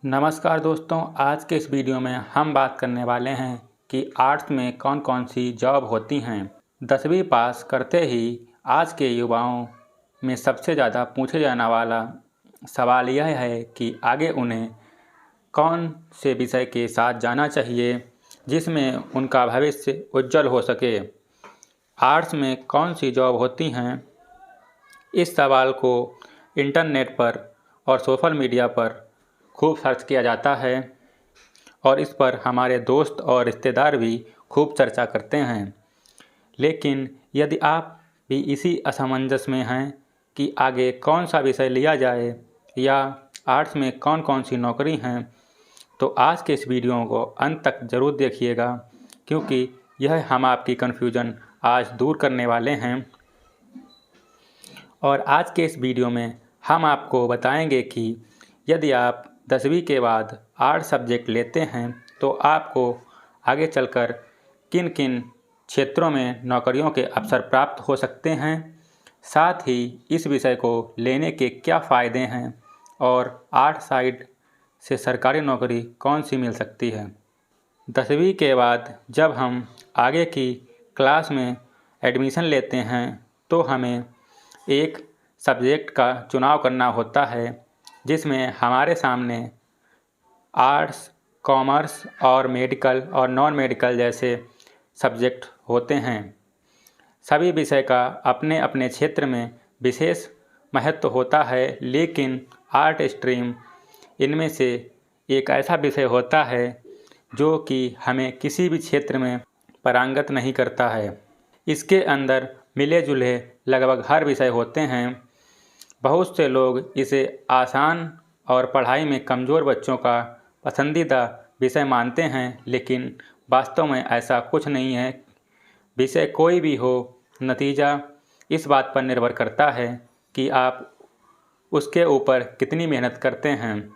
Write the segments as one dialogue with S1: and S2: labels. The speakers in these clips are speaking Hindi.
S1: नमस्कार दोस्तों, आज के इस वीडियो में हम बात करने वाले हैं कि आर्ट्स में कौन कौन सी जॉब होती हैं। 10वीं पास करते ही आज के युवाओं में सबसे ज़्यादा पूछे जाने वाला सवाल यह है कि आगे उन्हें कौन से विषय के साथ जाना चाहिए जिसमें उनका भविष्य उज्जवल हो सके। आर्ट्स में कौन सी जॉब होती हैं, इस सवाल को इंटरनेट पर और सोशल मीडिया पर खूब सर्च किया जाता है और इस पर हमारे दोस्त और रिश्तेदार भी खूब चर्चा करते हैं। लेकिन यदि आप भी इसी असमंजस में हैं कि आगे कौन सा विषय लिया जाए या आर्ट्स में कौन कौन सी नौकरी हैं, तो आज के इस वीडियो को अंत तक ज़रूर देखिएगा, क्योंकि यह हम आपकी कन्फ्यूजन आज दूर करने वाले हैं। और आज के इस वीडियो में हम आपको बताएंगे कि यदि आप 10वीं के बाद आर्ट्स सब्जेक्ट लेते हैं तो आपको आगे चलकर किन किन क्षेत्रों में नौकरियों के अवसर प्राप्त हो सकते हैं, साथ ही इस विषय को लेने के क्या फ़ायदे हैं और आर्ट साइड से सरकारी नौकरी कौन सी मिल सकती है। 10वीं के बाद जब हम आगे की क्लास में एडमिशन लेते हैं तो हमें एक सब्जेक्ट का चुनाव करना होता है जिसमें हमारे सामने आर्ट्स, कॉमर्स और मेडिकल और नॉन मेडिकल जैसे सब्जेक्ट होते हैं। सभी विषय का अपने अपने क्षेत्र में विशेष महत्व होता है, लेकिन आर्ट स्ट्रीम इनमें से एक ऐसा विषय होता है जो कि हमें किसी भी क्षेत्र में पारंगत नहीं करता है। इसके अंदर मिले जुले लगभग हर विषय होते हैं। बहुत से लोग इसे आसान और पढ़ाई में कमज़ोर बच्चों का पसंदीदा विषय मानते हैं, लेकिन वास्तव में ऐसा कुछ नहीं है। विषय कोई भी हो, नतीजा इस बात पर निर्भर करता है कि आप उसके ऊपर कितनी मेहनत करते हैं।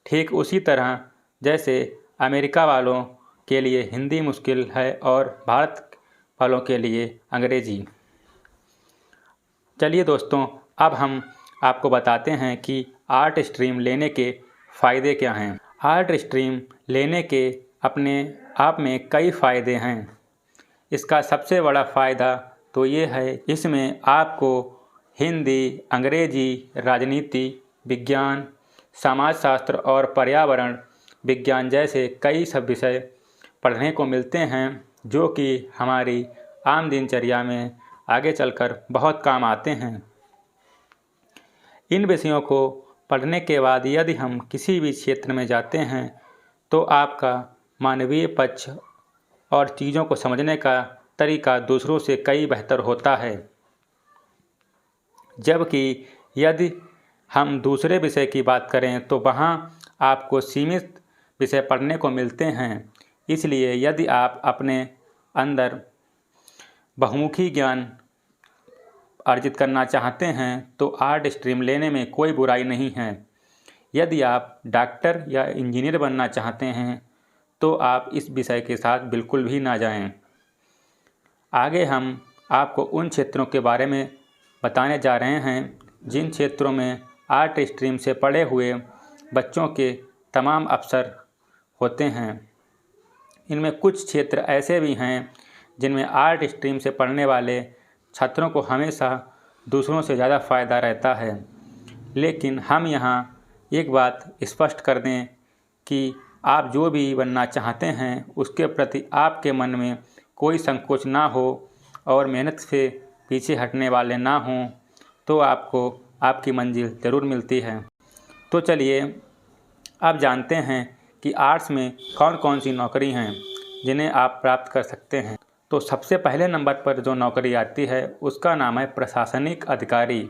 S1: ठीक उसी तरह जैसे अमेरिका वालों के लिए हिंदी मुश्किल है और भारत वालों के लिए अंग्रेजी। चलिए दोस्तों, अब हम आपको बताते हैं कि आर्ट स्ट्रीम लेने के फ़ायदे क्या हैं। आर्ट स्ट्रीम लेने के अपने आप में कई फ़ायदे हैं। इसका सबसे बड़ा फ़ायदा तो ये है, इसमें आपको हिंदी, अंग्रेजी, राजनीति, विज्ञान, समाजशास्त्र और पर्यावरण विज्ञान जैसे कई सब विषय पढ़ने को मिलते हैं जो कि हमारी आम दिनचर्या में आगे चलकर बहुत काम आते हैं। इन विषयों को पढ़ने के बाद यदि हम किसी भी क्षेत्र में जाते हैं तो आपका मानवीय पक्ष और चीज़ों को समझने का तरीका दूसरों से कई बेहतर होता है। जबकि यदि हम दूसरे विषय की बात करें तो वहाँ आपको सीमित विषय पढ़ने को मिलते हैं। इसलिए यदि आप अपने अंदर बहुमुखी ज्ञान अर्जित करना चाहते हैं तो आर्ट स्ट्रीम लेने में कोई बुराई नहीं है। यदि आप डॉक्टर या इंजीनियर बनना चाहते हैं तो आप इस विषय के साथ बिल्कुल भी ना जाएं। आगे हम आपको उन क्षेत्रों के बारे में बताने जा रहे हैं जिन क्षेत्रों में आर्ट स्ट्रीम से पढ़े हुए बच्चों के तमाम अवसर होते हैं। इनमें कुछ क्षेत्र ऐसे भी हैं जिनमें आर्ट स्ट्रीम से पढ़ने वाले छात्रों को हमेशा दूसरों से ज़्यादा फ़ायदा रहता है। लेकिन हम यहाँ एक बात स्पष्ट कर दें कि आप जो भी बनना चाहते हैं उसके प्रति आपके मन में कोई संकोच ना हो और मेहनत से पीछे हटने वाले ना हों, तो आपको आपकी मंजिल ज़रूर मिलती है। तो चलिए अब जानते हैं कि आर्ट्स में कौन कौन सी नौकरी हैं जिन्हें आप प्राप्त कर सकते हैं। तो सबसे पहले नंबर पर जो नौकरी आती है उसका नाम है प्रशासनिक अधिकारी।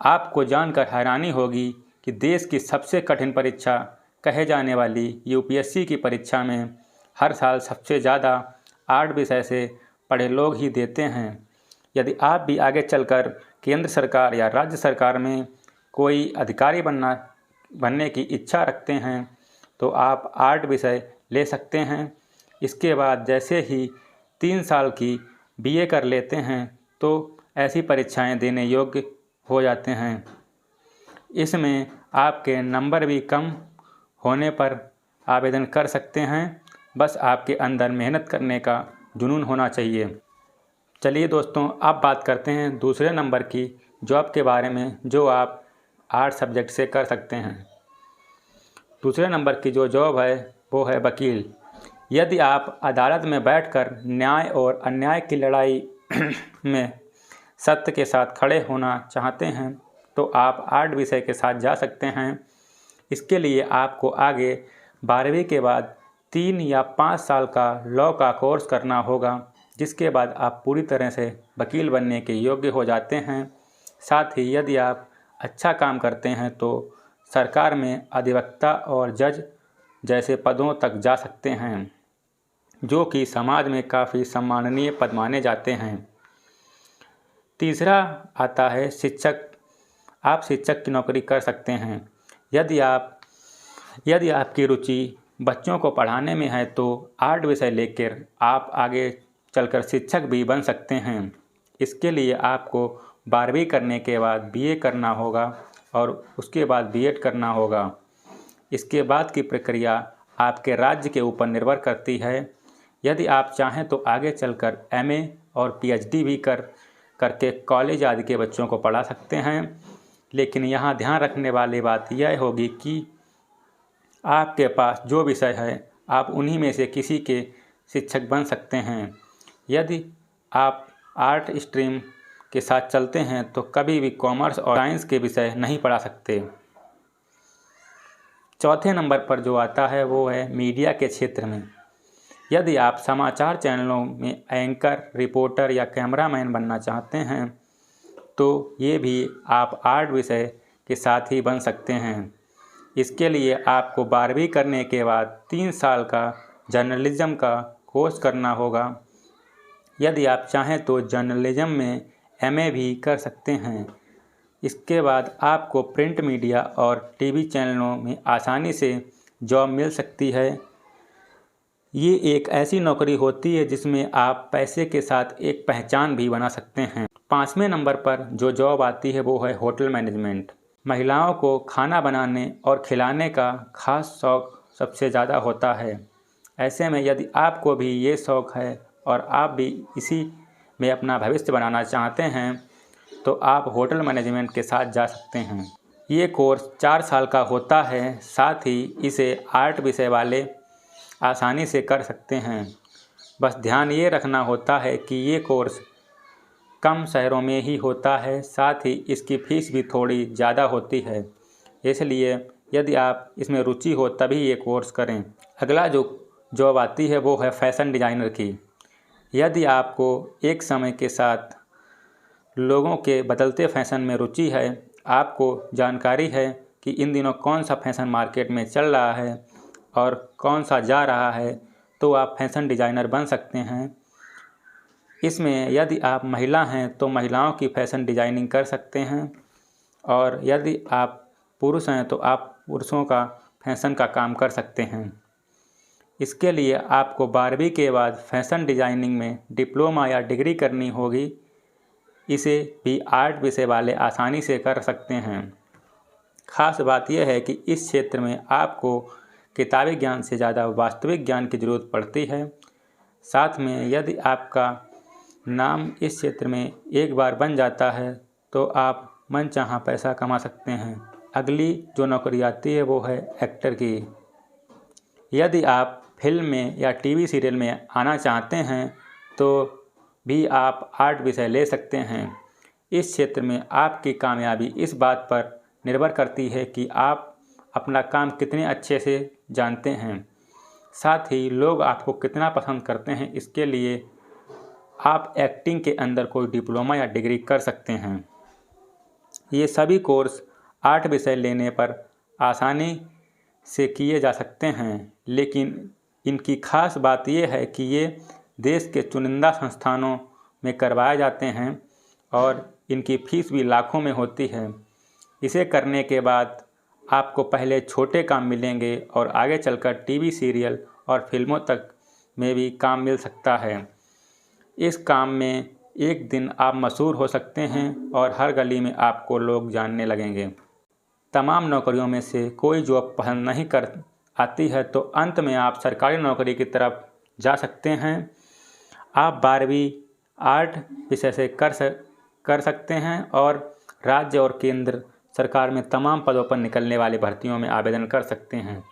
S1: आपको जानकर हैरानी होगी कि देश की सबसे कठिन परीक्षा कहे जाने वाली यूपीएससी की परीक्षा में हर साल सबसे ज़्यादा आर्ट विषय से पढ़े लोग ही देते हैं। यदि आप भी आगे चलकर केंद्र सरकार या राज्य सरकार में कोई अधिकारी बनने की इच्छा रखते हैं तो आप आर्ट विषय ले सकते हैं। इसके बाद जैसे ही 3 साल की बीए कर लेते हैं तो ऐसी परीक्षाएं देने योग्य हो जाते हैं। इसमें आपके नंबर भी कम होने पर आवेदन कर सकते हैं। बस आपके अंदर मेहनत करने का जुनून होना चाहिए। चलिए दोस्तों, अब बात करते हैं दूसरे नंबर की जॉब के बारे में जो आप आर्ट सब्जेक्ट से कर सकते हैं। दूसरे नंबर की जो जॉब है वो है वकील। यदि आप अदालत में बैठकर न्याय और अन्याय की लड़ाई में सत्य के साथ खड़े होना चाहते हैं तो आप आर्ट विषय के साथ जा सकते हैं। इसके लिए आपको आगे 12वीं के बाद 3 या 5 साल का लॉ का कोर्स करना होगा, जिसके बाद आप पूरी तरह से वकील बनने के योग्य हो जाते हैं। साथ ही यदि आप अच्छा काम करते हैं तो सरकार में अधिवक्ता और जज जैसे पदों तक जा सकते हैं, जो कि समाज में काफ़ी सम्माननीय पद माने जाते हैं। तीसरा आता है शिक्षक। आप शिक्षक की नौकरी कर सकते हैं। यदि आपकी रुचि बच्चों को पढ़ाने में है तो आर्ट विषय लेकर आप आगे चलकर शिक्षक भी बन सकते हैं। इसके लिए आपको 12वीं करने के बाद बीए करना होगा और उसके बाद बीएड करना होगा। इसके बाद की प्रक्रिया आपके राज्य के ऊपर निर्भर करती है। यदि आप चाहें तो आगे चलकर एमए और पीएचडी भी करके कॉलेज आदि के बच्चों को पढ़ा सकते हैं। लेकिन यहाँ ध्यान रखने वाली बात यह होगी कि आपके पास जो विषय है आप उन्हीं में से किसी के शिक्षक बन सकते हैं। यदि आप आर्ट स्ट्रीम के साथ चलते हैं तो कभी भी कॉमर्स और साइंस के विषय नहीं पढ़ा सकते। चौथे नंबर पर जो आता है वो है मीडिया के क्षेत्र में। यदि आप समाचार चैनलों में एंकर, रिपोर्टर या कैमरामैन बनना चाहते हैं तो ये भी आप आर्ट विषय के साथ ही बन सकते हैं। इसके लिए आपको 12वीं करने के बाद 3 साल का जर्नलिज्म का कोर्स करना होगा। यदि आप चाहें तो जर्नलिज्म में एमए भी कर सकते हैं। इसके बाद आपको प्रिंट मीडिया और टीवी चैनलों में आसानी से जॉब मिल सकती है। ये एक ऐसी नौकरी होती है जिसमें आप पैसे के साथ एक पहचान भी बना सकते हैं। 5वें नंबर पर जो जॉब आती है वो है होटल मैनेजमेंट। महिलाओं को खाना बनाने और खिलाने का खास शौक़ सबसे ज़्यादा होता है। ऐसे में यदि आपको भी ये शौक़ है और आप भी इसी में अपना भविष्य बनाना चाहते हैं तो आप होटल मैनेजमेंट के साथ जा सकते हैं। ये कोर्स 4 साल का होता है। साथ ही इसे आर्ट विषय वाले आसानी से कर सकते हैं। बस ध्यान ये रखना होता है कि ये कोर्स कम शहरों में ही होता है। साथ ही इसकी फ़ीस भी थोड़ी ज़्यादा होती है, इसलिए यदि आप इसमें रुचि हो तभी ये कोर्स करें। अगला जो जॉब आती है वो है फैशन डिज़ाइनर की। यदि आपको एक समय के साथ लोगों के बदलते फैशन में रुचि है, आपको जानकारी है कि इन दिनों कौन सा फैशन मार्केट में चल रहा है और कौन सा जा रहा है, तो आप फैशन डिज़ाइनर बन सकते हैं। इसमें यदि आप महिला हैं तो महिलाओं की फ़ैशन डिज़ाइनिंग कर सकते हैं और यदि आप पुरुष हैं तो आप पुरुषों का फैशन का काम कर सकते हैं। इसके लिए आपको 12वीं के बाद फैशन डिज़ाइनिंग में डिप्लोमा या डिग्री करनी होगी। इसे भी आर्ट विषय वाले आसानी से कर सकते हैं। ख़ास बात यह है कि इस क्षेत्र में आपको किताबी ज्ञान से ज़्यादा वास्तविक ज्ञान की ज़रूरत पड़ती है। साथ में यदि आपका नाम इस क्षेत्र में एक बार बन जाता है तो आप मनचाहा पैसा कमा सकते हैं। अगली जो नौकरी आती है वो है एक्टर की। यदि आप फिल्म में या टीवी सीरियल में आना चाहते हैं तो भी आप आर्ट विषय ले सकते हैं। इस क्षेत्र में आपकी कामयाबी इस बात पर निर्भर करती है कि आप अपना काम कितने अच्छे से जानते हैं। साथ ही लोग आपको कितना पसंद करते हैं, इसके लिए आप एक्टिंग के अंदर कोई डिप्लोमा या डिग्री कर सकते हैं। ये सभी कोर्स आर्ट विषय लेने पर आसानी से किए जा सकते हैं, लेकिन इनकी खास बात यह है कि ये देश के चुनिंदा संस्थानों में करवाए जाते हैं और इनकी फ़ीस भी लाखों में होती है। इसे करने के बाद आपको पहले छोटे काम मिलेंगे और आगे चलकर टीवी सीरियल और फिल्मों तक में भी काम मिल सकता है। इस काम में एक दिन आप मशहूर हो सकते हैं और हर गली में आपको लोग जानने लगेंगे। तमाम नौकरियों में से कोई जॉब पसंद नहीं कर आती है तो अंत में आप सरकारी नौकरी की तरफ जा सकते हैं। आप 12वीं आर्ट विषय से कर सकते हैं और राज्य और केंद्र सरकार में तमाम पदों पर निकलने वाली भर्तियों में आवेदन कर सकते हैं।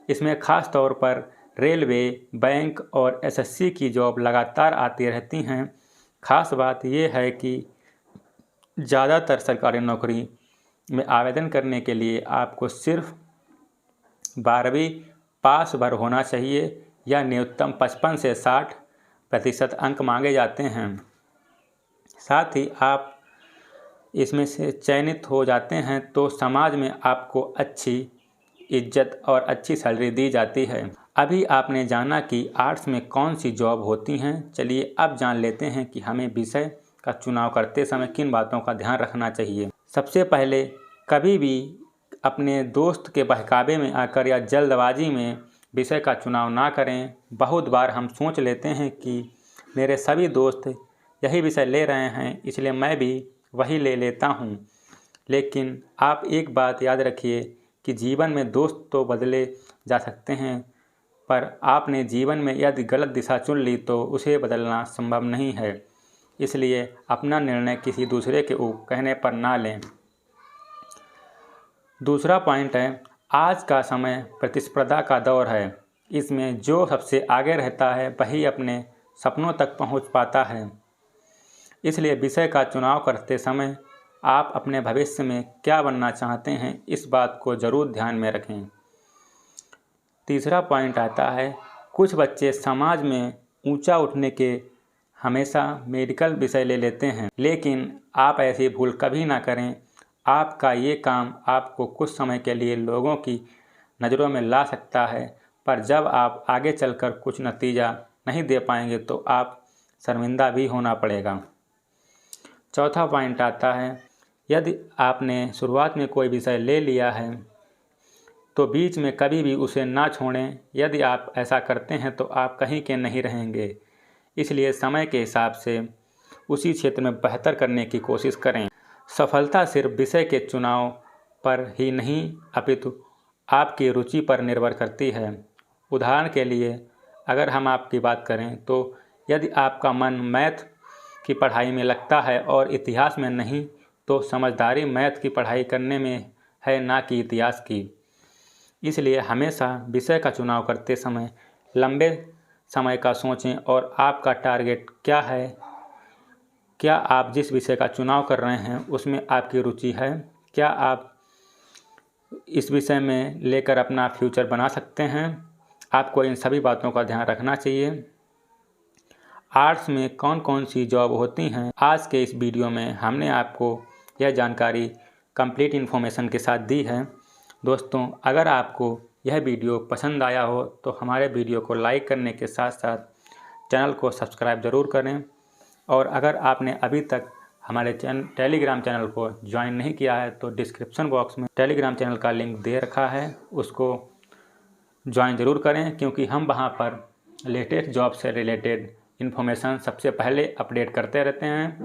S1: इसमें खास तौर पर रेलवे, बैंक और एसएससी की जॉब लगातार आती रहती हैं। खास बात यह है कि ज़्यादातर सरकारी नौकरी में आवेदन करने के लिए आपको सिर्फ 12वीं पास भर होना चाहिए या न्यूनतम 55 से 60% अंक मांगे जाते हैं। साथ ही आप इसमें से चयनित हो जाते हैं तो समाज में आपको अच्छी इज्जत और अच्छी सैलरी दी जाती है। अभी आपने जाना कि आर्ट्स में कौन सी जॉब होती हैं। चलिए अब जान लेते हैं कि हमें विषय का चुनाव करते समय किन बातों का ध्यान रखना चाहिए। सबसे पहले, कभी भी अपने दोस्त के बहकावे में आकर या जल्दबाजी में विषय का चुनाव ना करें। बहुत बार हम सोच लेते हैं कि मेरे सभी दोस्त यही विषय ले रहे हैं इसलिए मैं भी वही ले लेता हूँ। लेकिन आप एक बात याद रखिए कि जीवन में दोस्त तो बदले जा सकते हैं, पर आपने जीवन में यदि गलत दिशा चुन ली तो उसे बदलना संभव नहीं है। इसलिए अपना निर्णय किसी दूसरे के कहने पर ना लें। दूसरा पॉइंट है, आज का समय प्रतिस्पर्धा का दौर है। इसमें जो सबसे आगे रहता है वही अपने सपनों तक पहुंच पाता है। इसलिए विषय का चुनाव करते समय आप अपने भविष्य में क्या बनना चाहते हैं इस बात को ज़रूर ध्यान में रखें। तीसरा पॉइंट आता है, कुछ बच्चे समाज में ऊंचा उठने के हमेशा मेडिकल विषय ले लेते हैं, लेकिन आप ऐसी भूल कभी ना करें। आपका ये काम आपको कुछ समय के लिए लोगों की नज़रों में ला सकता है, पर जब आप आगे चलकर कुछ नतीजा नहीं दे पाएंगे तो आप शर्मिंदा भी होना पड़ेगा। चौथा पॉइंट आता है, यदि आपने शुरुआत में कोई विषय ले लिया है तो बीच में कभी भी उसे ना छोड़ें। यदि आप ऐसा करते हैं तो आप कहीं के नहीं रहेंगे। इसलिए समय के हिसाब से उसी क्षेत्र में बेहतर करने की कोशिश करें। सफलता सिर्फ विषय के चुनाव पर ही नहीं अपितु आपकी रुचि पर निर्भर करती है। उदाहरण के लिए अगर हम आपकी बात करें तो यदि आपका मन मैथ की पढ़ाई में लगता है और इतिहास में नहीं, तो समझदारी मैथ की पढ़ाई करने में है, ना कि इतिहास की। इसलिए हमेशा विषय का चुनाव करते समय लंबे समय का सोचें और आपका टारगेट क्या है। क्या आप जिस विषय का चुनाव कर रहे हैं उसमें आपकी रुचि है? क्या आप इस विषय में लेकर अपना फ्यूचर बना सकते हैं? आपको इन सभी बातों का ध्यान रखना चाहिए। आर्ट्स में कौन कौन सी जॉब होती हैं, आज के इस वीडियो में हमने आपको यह जानकारी कंप्लीट इन्फॉर्मेशन के साथ दी है। दोस्तों, अगर आपको यह वीडियो पसंद आया हो तो हमारे वीडियो को लाइक करने के साथ साथ चैनल को सब्सक्राइब ज़रूर करें। और अगर आपने अभी तक हमारे टेलीग्राम चैनल को ज्वाइन नहीं किया है तो डिस्क्रिप्शन बॉक्स में टेलीग्राम चैनल का लिंक दे रखा है, उसको ज्वाइन ज़रूर करें, क्योंकि हम वहाँ पर लेटेस्ट जॉब से रिलेटेड इन्फॉर्मेशन सबसे पहले अपडेट करते रहते हैं।